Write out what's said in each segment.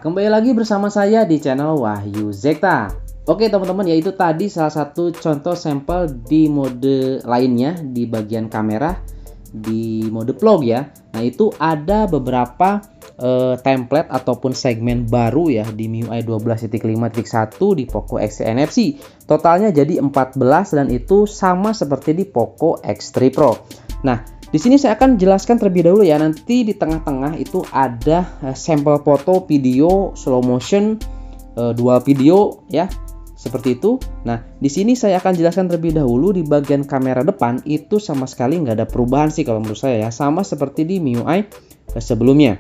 kembali lagi bersama saya di channel Wahyu Zekta. Oke teman-teman, yaitu tadi salah satu contoh sampel di mode lainnya di bagian kamera di mode vlog ya. Nah itu ada beberapa template ataupun segmen baru ya di MIUI 12.5.1 di Poco X3 NFC. Totalnya jadi 14 dan itu sama seperti di Poco X3 Pro. Nah, di sini saya akan jelaskan terlebih dahulu ya. Nanti di tengah-tengah itu ada sampel foto, video, slow motion, dual video ya. Seperti itu. Nah, di sini saya akan jelaskan terlebih dahulu di bagian kamera depan itu sama sekali nggak ada perubahan sih kalau menurut saya ya. Sama seperti di MIUI sebelumnya.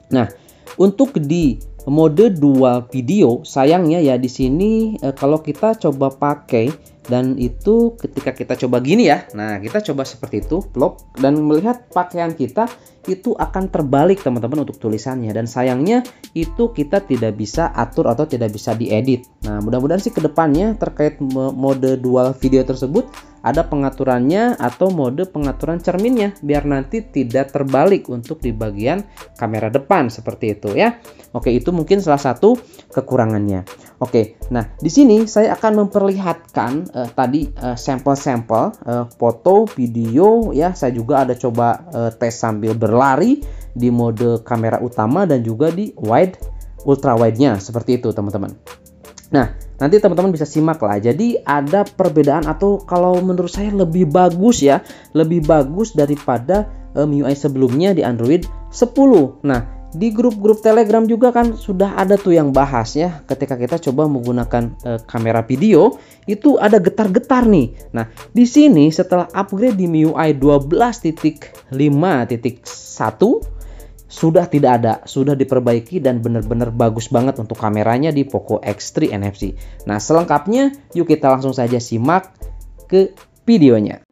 Nah, untuk di mode dual video sayangnya ya di sini kalau kita coba pakai dan itu ketika kita coba gini ya, nah kita coba seperti itu vlog dan melihat pakaian kita itu akan terbalik teman-teman untuk tulisannya, dan sayangnya itu kita tidak bisa atur atau tidak bisa diedit. Nah mudah-mudahan sih kedepannya terkait mode dual video tersebut ada pengaturannya atau mode pengaturan cerminnya biar nanti tidak terbalik untuk di bagian kamera depan seperti itu ya. Oke, itu mungkin salah satu kekurangannya. Oke, nah di sini saya akan memperlihatkan tadi sampel-sampel foto, video ya. Saya juga ada coba tes sambil berlari di mode kamera utama dan juga di wide, ultra wide-nya seperti itu teman-teman. Nah, nanti teman-teman bisa simak lah. Jadi ada perbedaan atau kalau menurut saya lebih bagus ya, lebih bagus daripada MIUI sebelumnya di Android 10. Nah, di grup-grup Telegram juga kan sudah ada tuh yang bahas ya. Ketika kita coba menggunakan kamera video, itu ada getar-getar nih. Nah, di sini setelah upgrade di MIUI 12.5.1 sudah tidak ada, sudah diperbaiki dan benar-benar bagus banget untuk kameranya di Poco X3 NFC. Nah, selengkapnya yuk kita langsung saja simak ke videonya.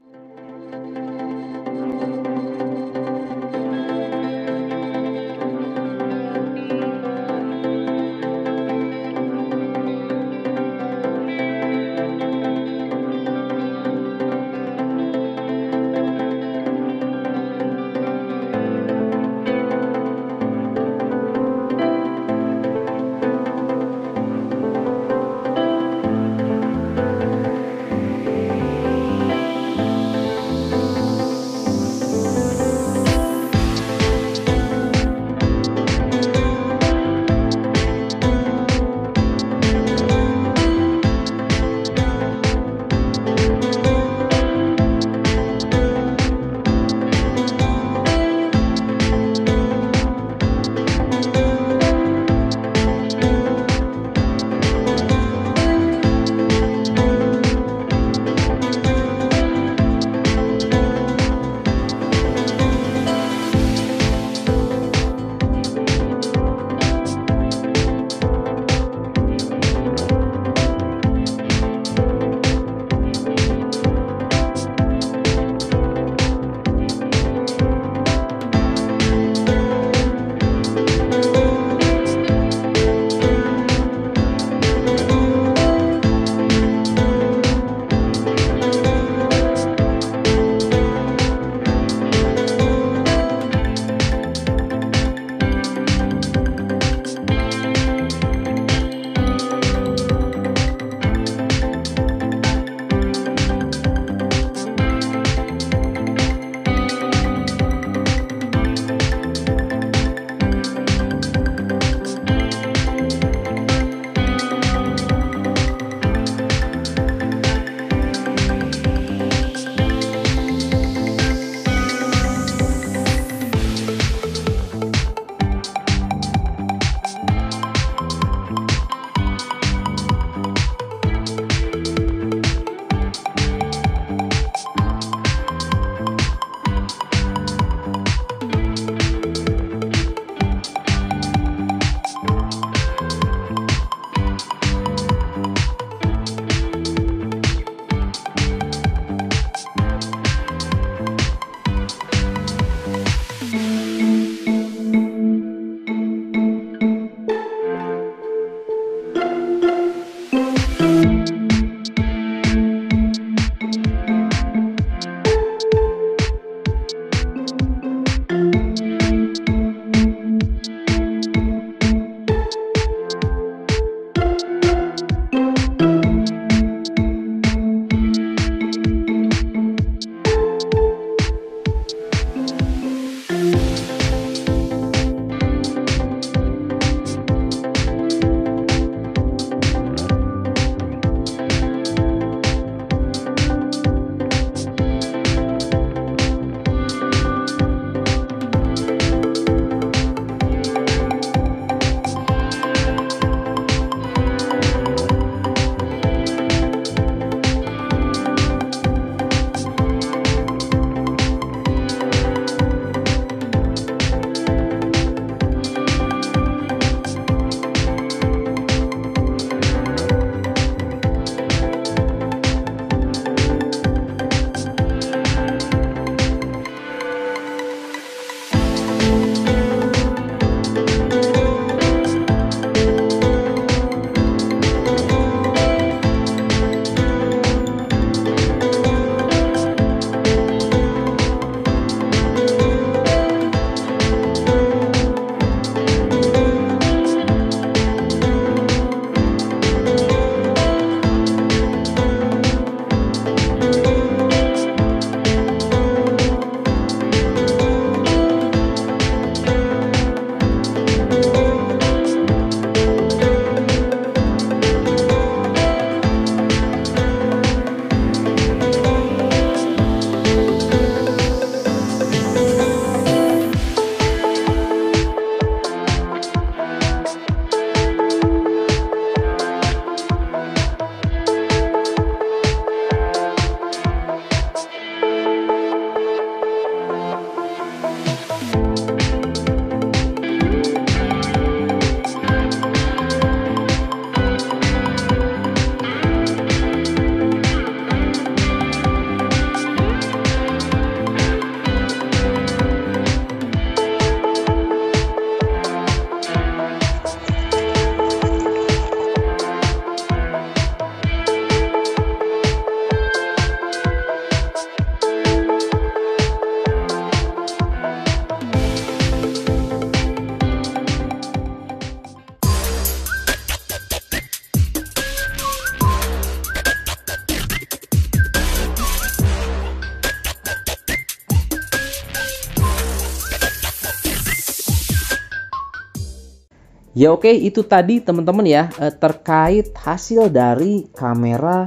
Ya oke, itu tadi teman-teman ya, terkait hasil dari kamera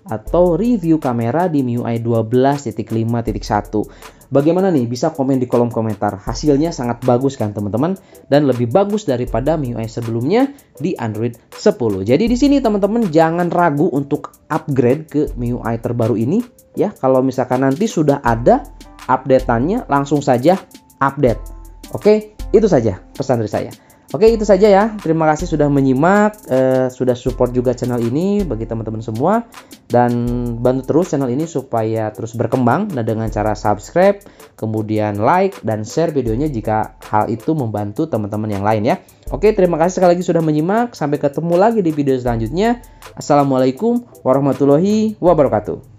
atau review kamera di MIUI 12.5.1. Bagaimana nih? Bisa komen di kolom komentar. Hasilnya sangat bagus kan teman-teman, dan lebih bagus daripada MIUI sebelumnya di Android 10. Jadi di sini teman-teman jangan ragu untuk upgrade ke MIUI terbaru ini ya. Kalau misalkan nanti sudah ada update-annya, langsung saja update. Oke, itu saja pesan dari saya. Oke, itu saja ya. Terima kasih sudah menyimak, sudah support juga channel ini bagi teman-teman semua. Dan bantu terus channel ini supaya terus berkembang. Nah, dengan cara subscribe, kemudian like, dan share videonya jika hal itu membantu teman-teman yang lain ya. Oke, terima kasih sekali lagi sudah menyimak. Sampai ketemu lagi di video selanjutnya. Assalamualaikum warahmatullahi wabarakatuh.